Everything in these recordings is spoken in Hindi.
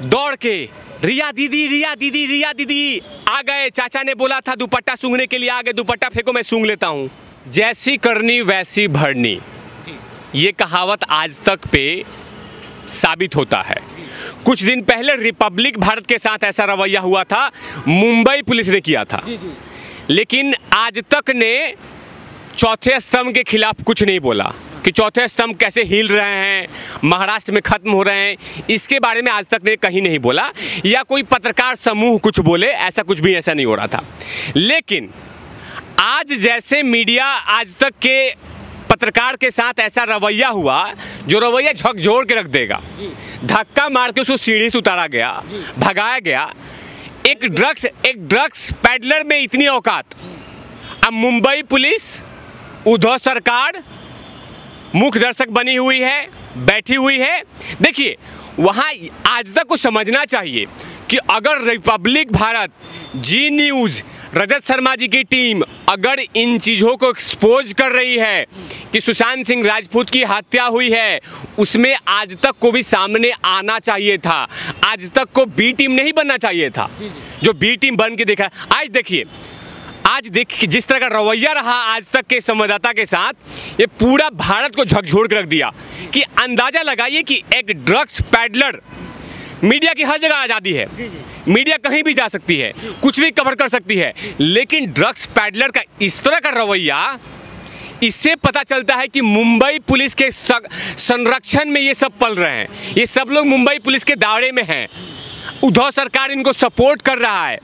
दौड़ के रिया दीदी, रिया दीदी, रिया दीदी आ गए। चाचा ने बोला था दुपट्टा सूंघने के लिए, आ गए, दुपट्टा फेंको मैं सूंघ लेता हूँ। जैसी करनी वैसी भरनी, ये कहावत आज तक पे साबित होता है। कुछ दिन पहले रिपब्लिक भारत के साथ ऐसा रवैया हुआ था, मुंबई पुलिस ने किया था, लेकिन आज तक ने चौथे स्तंभ के खिलाफ कुछ नहीं बोला कि चौथे स्तंभ कैसे हिल रहे हैं, महाराष्ट्र में खत्म हो रहे हैं, इसके बारे में आज तक ने कहीं नहीं बोला, या कोई पत्रकार समूह कुछ बोले, ऐसा कुछ भी ऐसा नहीं हो रहा था। लेकिन आज जैसे मीडिया आज तक के पत्रकार के साथ ऐसा रवैया हुआ, जो रवैया झकझोर के रख देगा, धक्का मार के उसको सीढ़ी से उतारा गया, भगाया गया। एक ड्रग्स पैडलर में इतनी औकात। अब मुंबई पुलिस, उद्धव सरकार मुख्य दर्शक बनी हुई है, बैठी हुई है। देखिए, वहाँ आज तक को समझना चाहिए कि अगर रिपब्लिक भारत, जी न्यूज़, रजत शर्मा जी की टीम अगर इन चीज़ों को एक्सपोज कर रही है कि सुशांत सिंह राजपूत की हत्या हुई है, उसमें आज तक को भी सामने आना चाहिए था। आज तक को बी टीम नहीं बनना चाहिए था, जो बी टीम बन के देखा। आज देखिए जिस तरह का रवैया रहा आज तक के संवाददाता के साथ, ये पूरा भारत को झकझोर के रख दिया कि अंदाज़ा लगाइए कि एक ड्रग्स पैडलर, मीडिया की हर जगह आज़ादी है, मीडिया कहीं भी जा सकती है, कुछ भी कवर कर सकती है, लेकिन ड्रग्स पैडलर का इस तरह का रवैया, इससे पता चलता है कि मुंबई पुलिस के संरक्षण में ये सब पल रहे हैं, ये सब लोग मुंबई पुलिस के दायरे में हैं। उद्धव सरकार इनको सपोर्ट कर रहा है,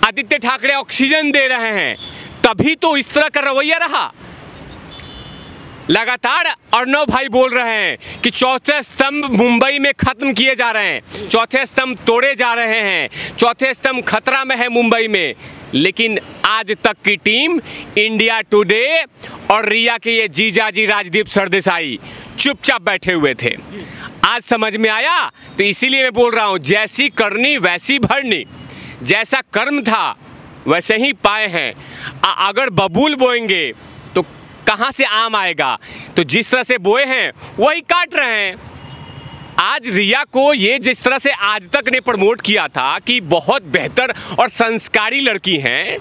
आदित्य ठाकरे ऑक्सीजन दे रहे हैं, तभी तो इस तरह का रवैया रहा। लगातार अर्णव भाई बोल रहे हैं कि चौथे स्तंभ मुंबई में खत्म किए जा रहे हैं, चौथे स्तंभ तोड़े जा रहे हैं, चौथे स्तंभ खतरा में है मुंबई में। लेकिन आज तक की टीम, इंडिया टुडे और रिया के ये जीजाजी राजदीप सरदेसाई चुपचाप बैठे हुए थे। आज समझ में आया, तो इसीलिए मैं बोल रहा हूँ, जैसी करनी वैसी भरनी। जैसा कर्म था वैसे ही पाए हैं। अगर बबूल बोएंगे तो कहाँ से आम आएगा? तो जिस तरह से बोए हैं वही काट रहे हैं। आज रिया को ये जिस तरह से आज तक ने प्रमोट किया था कि बहुत बेहतर और संस्कारी लड़की हैं,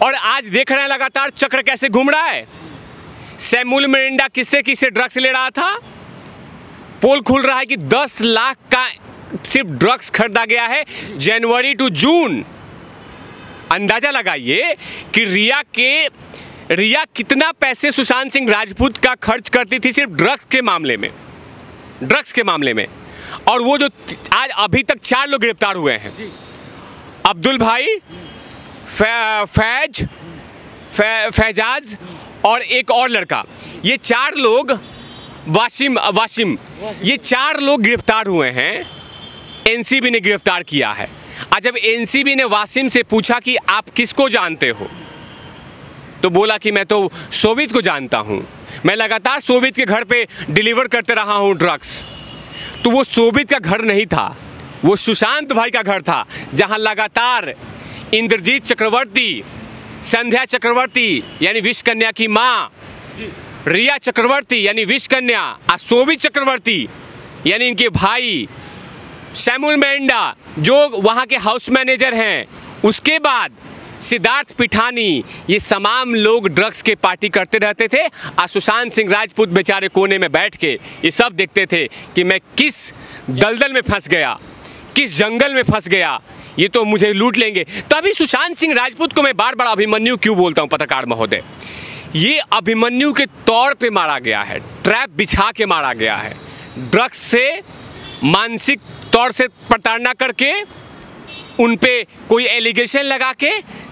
और आज देख रहे हैं लगातार चक्र कैसे घूम रहा है। सैमुअल मिरांडा किससे ड्रग्स ले रहा था, पोल खुल रहा है कि 10 लाख का सिर्फ ड्रग्स खरीदा गया है जनवरी टू जून। अंदाजा लगाइए कि रिया कितना पैसे सुशांत सिंह राजपूत का खर्च करती थी सिर्फ ड्रग्स के मामले में। और वो जो आज अभी तक 4 लोग गिरफ्तार हुए हैं, अब्दुल भाई, फैजाज और एक और लड़का, ये 4 लोग, वासिम, ये 4 लोग गिरफ्तार हुए हैं। एनसीबी ने गिरफ्तार किया है। आज जब एनसीबी ने वासिम से पूछा कि आप किसको जानते हो, तो बोला कि मैं तो सोवित को जानता हूँ, मैं लगातार सोवित के घर पे डिलीवर करते रहा हूँ ड्रग्स। तो वो सोवित का घर नहीं था, वो सुशांत भाई का घर था, जहाँ लगातार इंद्रजीत चक्रवर्ती, संध्या चक्रवर्ती यानी विष कन्या की माँ, रिया चक्रवर्ती यानी विष कन्या, और सोवित चक्रवर्ती यानी इनके भाई सैमुअल मिरांडा जो वहाँ के हाउस मैनेजर हैं, उसके बाद सिद्धार्थ पिठानी, ये तमाम लोग ड्रग्स के पार्टी करते रहते थे। और सुशांत सिंह राजपूत बेचारे कोने में बैठ के ये सब देखते थे कि मैं किस दलदल में फंस गया, किस जंगल में फंस गया, ये तो मुझे लूट लेंगे। तभी सुशांत सिंह राजपूत को मैं बार बार अभिमन्यु क्यों बोलता हूँ पत्रकार महोदय, ये अभिमन्यु के तौर पे मारा गया है, ट्रैप बिछा के मारा गया है। ड्रग्स से मानसिक तौर से प्रताड़ना करके, उन पे कोई एलिगेशन लगा के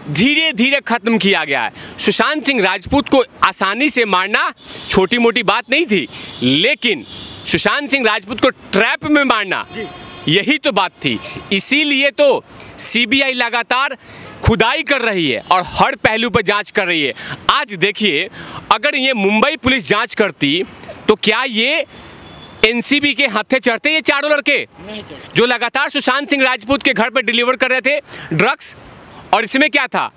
धीरे धीरे ख़त्म किया गया है। सुशांत सिंह राजपूत को आसानी से मारना छोटी मोटी बात नहीं थी, लेकिन सुशांत सिंह राजपूत को ट्रैप में मारना, यही तो बात थी। इसीलिए तो सीबीआई लगातार खुदाई कर रही है और हर पहलू पर जांच कर रही है। आज देखिए, अगर ये मुंबई पुलिस जांच करती तो क्या ये एनसीबी के हाथे चढ़ते ये 4 लड़के जो लगातार सुशांत सिंह राजपूत के घर पर डिलीवर कर रहे थे ड्रग्स? और इसमें क्या था,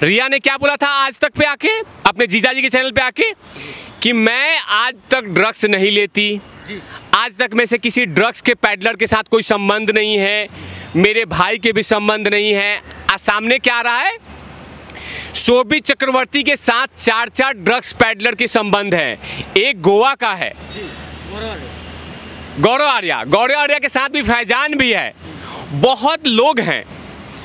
रिया ने क्या बोला था आज तक पे आके, अपने जीजाजी के चैनल पे आके, कि मैं आज तक ड्रग्स नहीं लेती, आज तक में से किसी ड्रग्स के पैडलर के साथ कोई संबंध नहीं है, मेरे भाई के भी संबंध नहीं है। आज सामने क्या आ रहा है, शोभित चक्रवर्ती के साथ 4 ड्रग्स पैडलर के संबंध हैं। एक गोवा का है गौरव आर्या के साथ भी फैजान भी है, बहुत लोग हैं।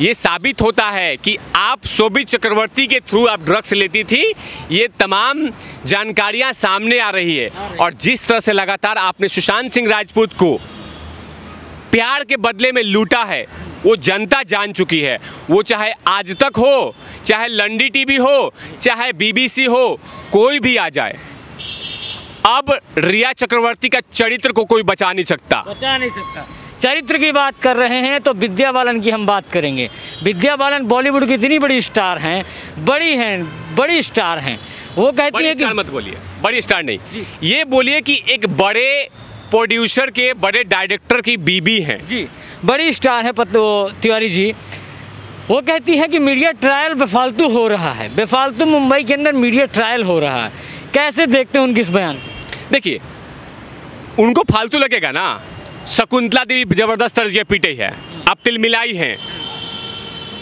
ये साबित होता है कि आप शोभित चक्रवर्ती के थ्रू आप ड्रग्स लेती थी, ये तमाम जानकारियां सामने आ रही है। और जिस तरह से लगातार आपने सुशांत सिंह राजपूत को प्यार के बदले में लूटा है, वो जनता जान चुकी है। वो चाहे आज तक हो, चाहे लंडी टीवी हो, चाहे बीबीसी हो, कोई भी आ जाए, अब रिया चक्रवर्ती का चरित्र को कोई बचा नहीं सकता। चरित्र की बात कर रहे हैं तो विद्या बालन की हम बात करेंगे। विद्या बालन बॉलीवुड की इतनी बड़ी स्टार हैं, बड़ी स्टार हैं। वो कहती है कि मत बोलिए बड़ी स्टार नहीं, ये बोलिए कि एक बड़े प्रोड्यूसर के, बड़े डायरेक्टर की बीबी हैं जी, बड़ी स्टार है तिवारी जी। वो कहती है कि मीडिया ट्रायल बेफालतू हो रहा है, बेफालतू मुंबई के अंदर मीडिया ट्रायल हो रहा है। कैसे देखते हैं उनकी इस बयान? देखिए, उनको फालतू लगेगा ना। शकुंतला देवी जबरदस्त तर्ज के पीटे है, अब तिल मिलाई हैं,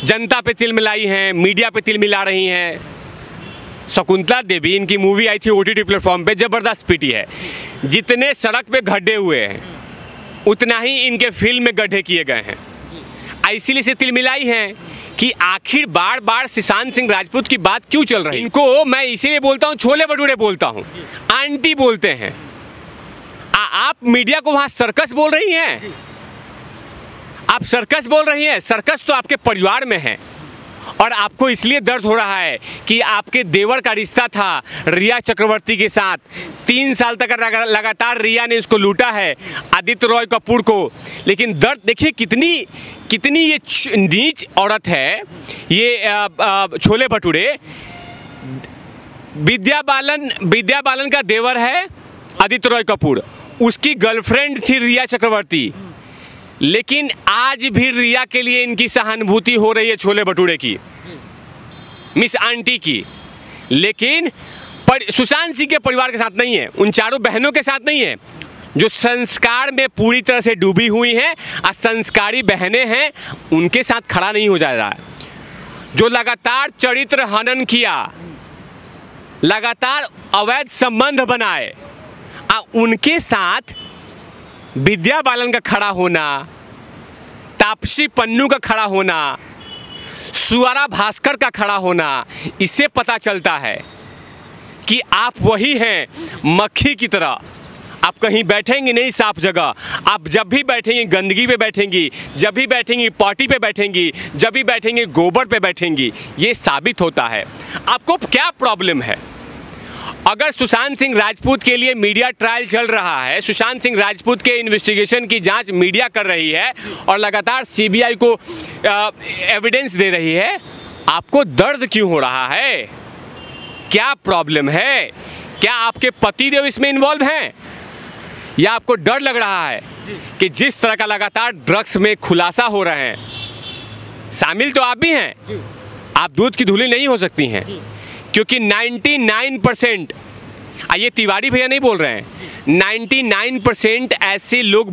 जनता पे तिल मिलाई हैं, मीडिया पे तिल मिला रही हैं। शकुंतला देवी, इनकी मूवी आई थी OTT प्लेटफॉर्म पे, जबरदस्त पीटी है। जितने सड़क पे गड्ढे हुए हैं, उतना ही इनके फिल्म में गड्ढे किए गए हैं। इसीलिए से तिल मिलाई हैं कि आखिर बार बार सुशांत सिंह राजपूत की बात क्यों चल रही है। इनको मैं इसीलिए बोलता हूँ, छोले भटूरे बोलता हूँ, आंटी बोलते हैं। आप मीडिया को वहां सर्कस बोल रही हैं, आप सर्कस बोल रही हैं। सर्कस तो आपके परिवार में है, और आपको इसलिए दर्द हो रहा है कि आपके देवर का रिश्ता था रिया चक्रवर्ती के साथ। 3 साल तक लगातार रिया ने उसको लूटा है, आदित्य रॉय कपूर को। लेकिन दर्द देखिए कितनी ये नीच औरत है ये छोले भटूरे। विद्या बालन का देवर है आदित्य रॉय कपूर, उसकी गर्लफ्रेंड थी रिया चक्रवर्ती। लेकिन आज भी रिया के लिए इनकी सहानुभूति हो रही है छोले भटूरे की, मिस आंटी की। लेकिन सुशांत सिंह के परिवार के साथ नहीं है, उन चारों बहनों के साथ नहीं है, जो संस्कार में पूरी तरह से डूबी हुई हैं और संस्कारी बहनें हैं, उनके साथ खड़ा नहीं हो जा रहा है। जो लगातार चरित्र हनन किया, लगातार अवैध संबंध बनाए, उनके साथ विद्या बालन का खड़ा होना, तापसी पन्नू का खड़ा होना, सुअरा भास्कर का खड़ा होना, इससे पता चलता है कि आप वही हैं मक्खी की तरह। आप कहीं बैठेंगी नहीं साफ जगह, आप जब भी बैठेंगी गंदगी पे बैठेंगी, जब भी बैठेंगी पार्टी पे बैठेंगी, जब भी बैठेंगी गोबर पे बैठेंगी। ये साबित होता है। आपको क्या प्रॉब्लम है? अगर सुशांत सिंह राजपूत के लिए मीडिया ट्रायल चल रहा है, सुशांत सिंह राजपूत के इन्वेस्टिगेशन की जांच मीडिया कर रही है और लगातार CBI को एविडेंस दे रही है, आपको दर्द क्यों हो रहा है? क्या प्रॉब्लम है? क्या आपके पतिदेव इसमें इन्वॉल्व हैं, या आपको डर लग रहा है कि जिस तरह का लगातार ड्रग्स में खुलासा हो रहे हैं, शामिल तो आप भी हैं, आप दूध की धुली नहीं हो सकती हैं, क्योंकि 99% ये तिवारी भैया नहीं बोल रहे हैं, 99% ऐसे लोग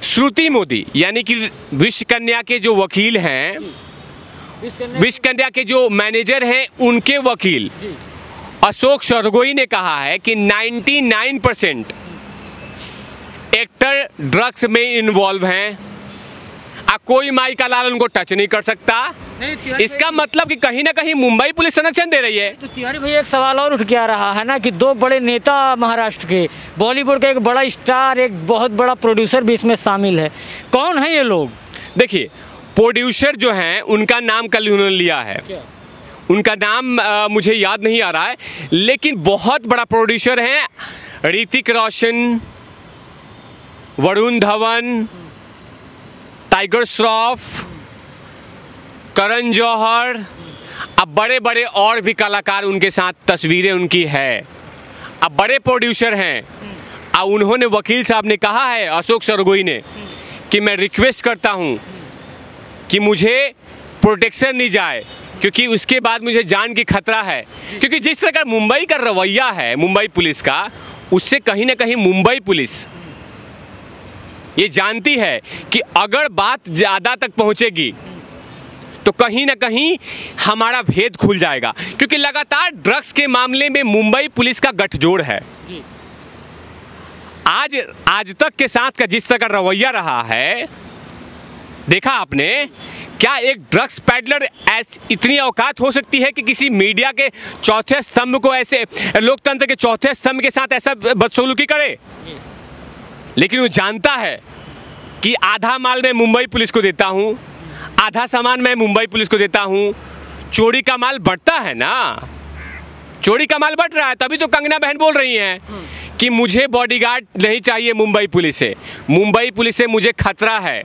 श्रुति मोदी यानी कि विश्वकन्या के जो वकील हैं, विश्वकन्या के जो मैनेजर हैं, उनके वकील अशोक सरगोई ने कहा है कि 99% एक्टर ड्रग्स में इन्वॉल्व हैं। कोई माई का लाल उनको टच नहीं कर सकता। इसका मतलब कि कहीं ना कहीं मुंबई पुलिस संरक्षण दे रही है। तो तिवारी भैया एक सवाल और उठ के आ रहा है ना कि 2 बड़े नेता महाराष्ट्र के, बॉलीवुड का एक बड़ा स्टार, एक बहुत बड़ा प्रोड्यूसर भी इसमें शामिल है। कौन है ये लोग? देखिए, प्रोड्यूसर जो हैं उनका नाम कल उन्होंने लिया है, उनका नाम मुझे याद नहीं आ रहा है, लेकिन बहुत बड़ा प्रोड्यूसर हैं। ऋतिक रोशन, वरुण धवन, टाइगर श्रॉफ, करण जौहर, अब बड़े बड़े और भी कलाकार उनके साथ तस्वीरें उनकी है। अब बड़े प्रोड्यूसर हैं। अब उन्होंने, वकील साहब ने कहा है, अशोक सरगोई ने, कि मैं रिक्वेस्ट करता हूं कि मुझे प्रोटेक्शन दी जाए, क्योंकि उसके बाद मुझे जान की खतरा है। क्योंकि जिस तरह का मुंबई का रवैया है, मुंबई पुलिस का, उससे कहीं ना कहीं मुंबई पुलिस ये जानती है कि अगर बात ज़्यादा तक पहुंचेगी तो कहीं ना कहीं हमारा भेद खुल जाएगा, क्योंकि लगातार ड्रग्स के मामले में मुंबई पुलिस का गठजोड़ है। आज तक के साथ का जिस तरह का रवैया रहा है, देखा आपने, क्या एक ड्रग्स पैडलर इतनी औकात हो सकती है कि किसी मीडिया के चौथे स्तंभ को ऐसे, लोकतंत्र के चौथे स्तंभ के साथ ऐसा बदसलूकी करे? लेकिन वो जानता है कि आधा माल मैं मुंबई पुलिस को देता हूँ, आधा सामान मैं मुंबई पुलिस को देता हूँ। चोरी का माल बढ़ता है ना, चोरी का माल बढ़ रहा है। तभी तो कंगना बहन बोल रही हैं कि मुझे बॉडीगार्ड नहीं चाहिए मुंबई पुलिस से, मुंबई पुलिस से मुझे खतरा है।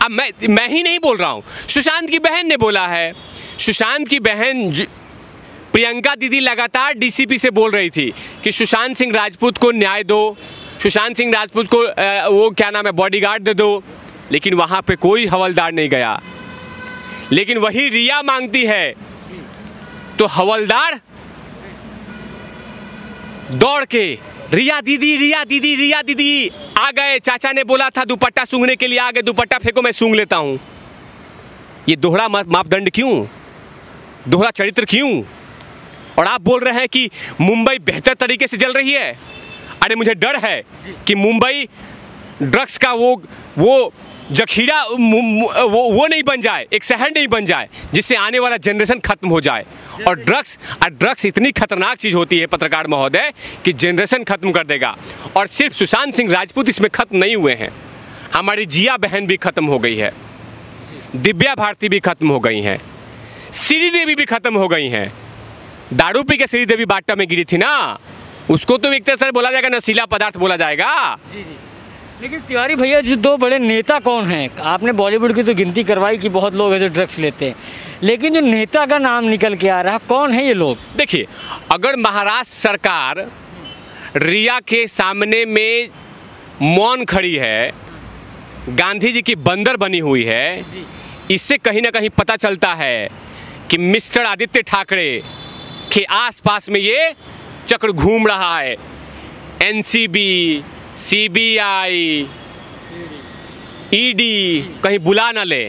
अब मैं ही नहीं बोल रहा हूँ, सुशांत की बहन ने बोला है। सुशांत की बहन प्रियंका दीदी लगातार डीसीपी से बोल रही थी कि सुशांत सिंह राजपूत को न्याय दो, सुशांत सिंह राजपूत को वो क्या नाम है, बॉडीगार्ड दे दो। लेकिन वहाँ पे कोई हवलदार नहीं गया। लेकिन वही रिया मांगती है तो हवलदार दौड़ के रिया दीदी, रिया दीदी, रिया दीदी आ गए। चाचा ने बोला था दुपट्टा सूंघने के लिए, आ गए, दुपट्टा फेंको मैं सूंघ लेता हूँ। ये दोहरा मापदंड क्यों, दोहरा चरित्र क्यों? और आप बोल रहे हैं कि मुंबई बेहतर तरीके से चल रही है। अरे मुझे डर है कि मुंबई ड्रग्स का वो जखीरा वो नहीं बन जाए, एक शहर नहीं बन जाए जिससे आने वाला जनरेशन खत्म हो जाए। और ड्रग्स इतनी खतरनाक चीज़ होती है पत्रकार महोदय कि जनरेशन खत्म कर देगा। और सिर्फ सुशांत सिंह राजपूत इसमें खत्म नहीं हुए हैं, हमारी जिया बहन भी खत्म हो गई है, दिव्या भारती भी खत्म हो गई हैं, श्रीदेवी भी खत्म हो गई हैं। दारू पी के श्रीदेवी बाटा में गिरी थी ना, उसको तो एक तरह से बोला जाएगा नशीला पदार्थ बोला जाएगा। लेकिन तिवारी भैया जो दो बड़े नेता कौन हैं? आपने बॉलीवुड की तो गिनती करवाई कि बहुत लोग हैं जो ड्रग्स लेते हैं, लेकिन जो नेता का नाम निकल के आ रहा, कौन है ये लोग? देखिए, अगर महाराष्ट्र सरकार रिया के सामने में मौन खड़ी है, गांधी जी की बंदर बनी हुई है, इससे कहीं ना कहीं पता चलता है कि मिस्टर आदित्य ठाकरे के आसपास में ये चक्र घूम रहा है। एनसीबी, सीबीआई, ईडी कहीं बुला न ले।